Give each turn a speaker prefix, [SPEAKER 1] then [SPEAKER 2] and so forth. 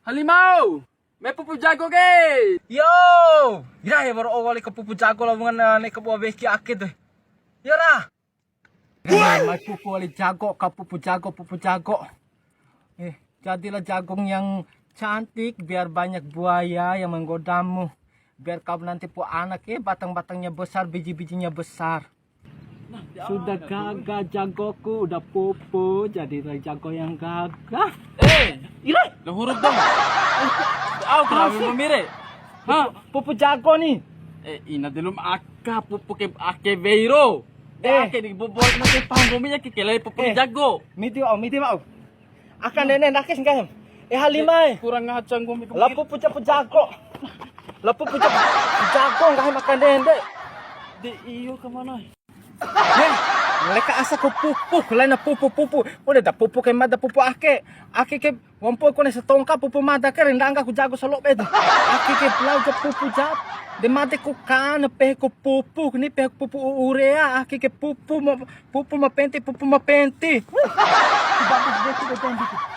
[SPEAKER 1] Halimaw! May pupujago kay!
[SPEAKER 2] Yo! Ira, baru awal kapupujago lah mga na kapuabeki akid. Yara! May pupuli jago, pupujago. Jadilah jagung yang cantik biar banyak buaya yang menggodamu. Biar kamu nanti anak batang-batangnya besar, biji-bijinya besar. Sudah gagah jagoku, udah pupu, jadilah jago yang gagah. Ira!
[SPEAKER 1] Lahurog dong! Aw, grabe mamire!
[SPEAKER 2] Pupu jago nih.
[SPEAKER 1] Ina dilum aka pupu ke akebeiro! Ake nagbubuhat na kay pangguminya kikilay pupu jago!
[SPEAKER 2] Miti mau. Akan nenek nakis enggak? Halimay.
[SPEAKER 1] Kurang ngacang gumi ko.
[SPEAKER 2] Lapu puja jago. Lapu puja jago enggak makan nenek.
[SPEAKER 1] Di iyo ka mana?
[SPEAKER 2] Mereka asa ko pupu, lain na pupu. Udah da pupu kay mada pupu ake. Ake ke wampo ko na sa tongka pupu mada ka rin nga ko jago sa loob edo. Ake ke plau ja pupu jap. De made ko kana pe ko pupu, ni pe ko pupu urea. Ake ke pupu mapenti. Bagus betul betul.